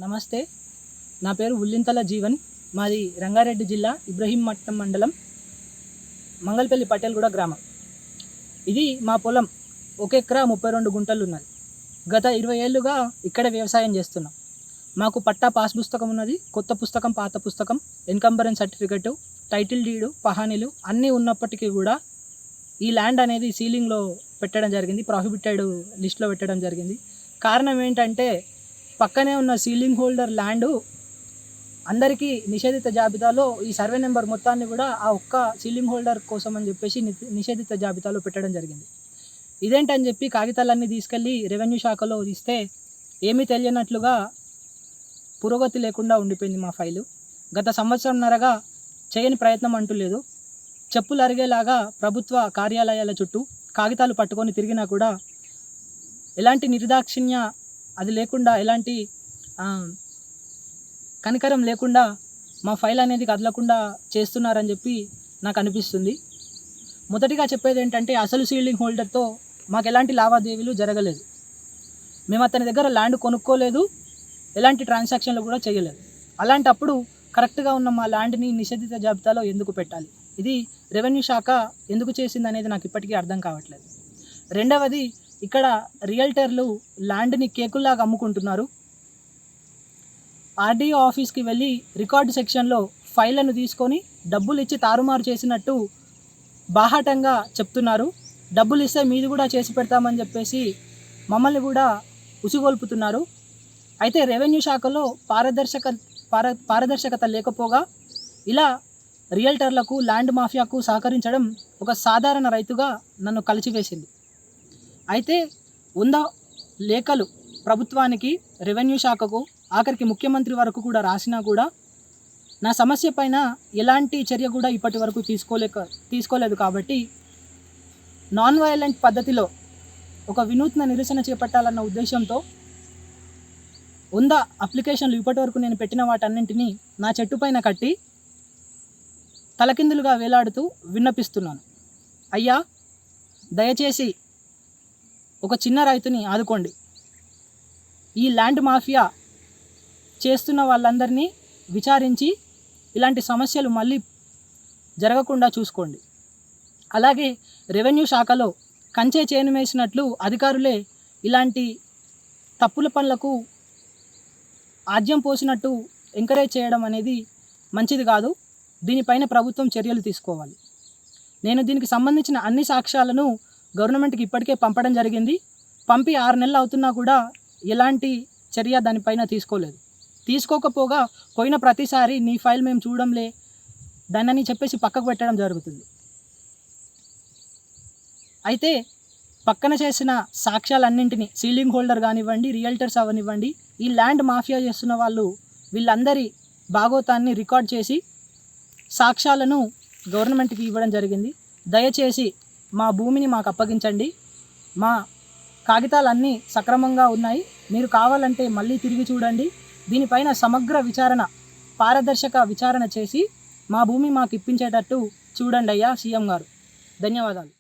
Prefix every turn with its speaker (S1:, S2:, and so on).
S1: నమస్తే, నా పేరు ఉల్లింతల జీవన్. మాది రంగారెడ్డి జిల్లా ఇబ్రహీంపట్నం మండలం మంగళపల్లి పటేల్గూడ గ్రామం. ఇది మా పొలం. 1 ఎకరా 32 గుంటలు ఉన్నది. గత 20 ఏళ్ళుగా ఇక్కడ వ్యవసాయం చేస్తున్నాం. మాకు పట్టా పాస్ పుస్తకం ఉన్నది, కొత్త పుస్తకం, పాత పుస్తకం, ఎన్కంబరెన్స్ సర్టిఫికెట్, టైటిల్ డీడు, పహానీలు అన్నీ ఉన్నప్పటికీ కూడా ఈ ల్యాండ్ అనేది సీలింగ్లో పెట్టడం జరిగింది, ప్రాహిబిటెడ్ లిస్ట్లో పెట్టడం జరిగింది. కారణం ఏంటంటే పక్కనే ఉన్న సీలింగ్ హోల్డర్ ల్యాండు అందరికీ నిషేధిత జాబితాలో ఈ సర్వే నెంబర్ మొత్తాన్ని కూడా ఆ ఒక్క సీలింగ్ హోల్డర్ కోసం అని చెప్పేసి నిషేధిత జాబితాలో పెట్టడం జరిగింది. ఇదేంటని చెప్పి కాగితాలన్నీ తీసుకెళ్ళి రెవెన్యూ శాఖలో ఇస్తే ఏమీ తెలియనట్లుగా పురోగతి లేకుండా ఉండిపోయింది మా ఫైలు. గత సంవత్సరంన్నరగా చేయని ప్రయత్నం అంటూ లేదు. చెప్పులు అరిగేలాగా ప్రభుత్వ కార్యాలయాల చుట్టూ కాగితాలు పట్టుకొని తిరిగినా కూడా ఎలాంటి నిర్దాక్షిణ్య అది లేకుండా, ఎలాంటి కనికరం లేకుండా మా ఫైల్ అనేది కదలకుండా చేస్తున్నారని చెప్పి నాకు అనిపిస్తుంది. మొదటిగా చెప్పేది ఏంటంటే అసలు సీలింగ్ హోల్డర్తో మాకు ఎలాంటి లావాదేవీలు జరగలేదు. మేము అతని దగ్గర ల్యాండ్ కొనుక్కోలేదు, ఎలాంటి ట్రాన్సాక్షన్లు కూడా చేయలేదు. అలాంటప్పుడు కరెక్ట్గా ఉన్న మా ల్యాండ్ని నిషేధిత జాబితాలో ఎందుకు పెట్టాలి? ఇది రెవెన్యూ శాఖ ఎందుకు చేసింది అనేది నాకు ఇప్పటికీ అర్థం కావట్లేదు. రెండవది, ఇక్కడ రియల్టర్లు ల్యాండ్ని కేకుల్లాగా అమ్ముకుంటున్నారు. ఆర్డీఓ ఆఫీస్కి వెళ్ళి రికార్డు సెక్షన్లో ఫైళ్లను తీసుకొని డబ్బులు ఇచ్చి తారుమారు చేసినట్టు బాహాటంగా చెప్తున్నారు. డబ్బులు ఇస్తే మీది కూడా చేసి పెడతామని చెప్పేసి మమ్మల్ని కూడా ఉసిగొల్పుతున్నారు. అయితే రెవెన్యూ శాఖలో పారదర్శకత లేకపోగా ఇలా రియల్టర్లకు, ల్యాండ్ మాఫియాకు సహకరించడం ఒక సాధారణ రైతుగా నన్ను కలిచివేసింది. అయితే 100 లేఖలు ప్రభుత్వానికి, రెవెన్యూ శాఖకు, ఆఖరికి ముఖ్యమంత్రి వరకు కూడా రాసినా కూడా నా సమస్య పైన ఎలాంటి చర్య కూడా ఇప్పటి వరకు తీసుకోలేదు. కాబట్టి నాన్ వైలెంట్ పద్ధతిలో ఒక వినూత్న నిరసన చేపట్టాలన్న ఉద్దేశంతో 100 అప్లికేషన్లు ఇప్పటి వరకు నేను పెట్టిన వాటన్నింటినీ నా చెట్టు పైన కట్టి తలకిందులుగా వేలాడుతూ విన్నపిస్తున్నాను. అయ్యా, దయచేసి ఒక చిన్న రైతుని ఆదుకోండి. ఈ ల్యాండ్ మాఫియా చేస్తున్న వాళ్ళందరినీ విచారించి ఇలాంటి సమస్యలు మళ్ళీ జరగకుండా చూసుకోండి. అలాగే రెవెన్యూ శాఖలో కంచే చేను వేసినట్లు అధికారులే ఇలాంటి తప్పుల పనులకు ఆజ్యం పోసినట్టు ఎంకరేజ్ చేయడం అనేది మంచిది కాదు. దీనిపైన ప్రభుత్వం చర్యలు తీసుకోవాలి. నేను దీనికి సంబంధించిన అన్ని సాక్ష్యాలను గవర్నమెంట్కి ఇప్పటికే పంపడం జరిగింది. పంపి 6 నెలలు అవుతున్నా కూడా ఎలాంటి చర్య దానిపైన తీసుకోకపోగా పోయిన ప్రతిసారి నీ ఫైల్ మేము చూడంలే దాన్ని చెప్పేసి పక్కకు పెట్టడం జరుగుతుంది. అయితే పక్కన చేసిన సాక్ష్యాలన్నింటినీ, సీలింగ్ హోల్డర్ కానివ్వండి, రియల్టర్స్ అవనివ్వండి, ఈ ల్యాండ్ మాఫియా చేస్తున్న వీళ్ళందరి భాగోతాన్ని రికార్డ్ చేసి సాక్ష్యాలను గవర్నమెంట్కి ఇవ్వడం జరిగింది. దయచేసి మా భూమిని మాకు అప్పగించండి. మా కాగితాలన్నీ సక్రమంగా ఉన్నాయి. మీరు కావాలంటే మళ్ళీ తిరిగి చూడండి. దీనిపైన సమగ్ర విచారణ, పారదర్శక విచారణ చేసి మా భూమి మాకు ఇప్పించేటట్టు చూడండి అయ్యా సీఎం గారు. ధన్యవాదాలు.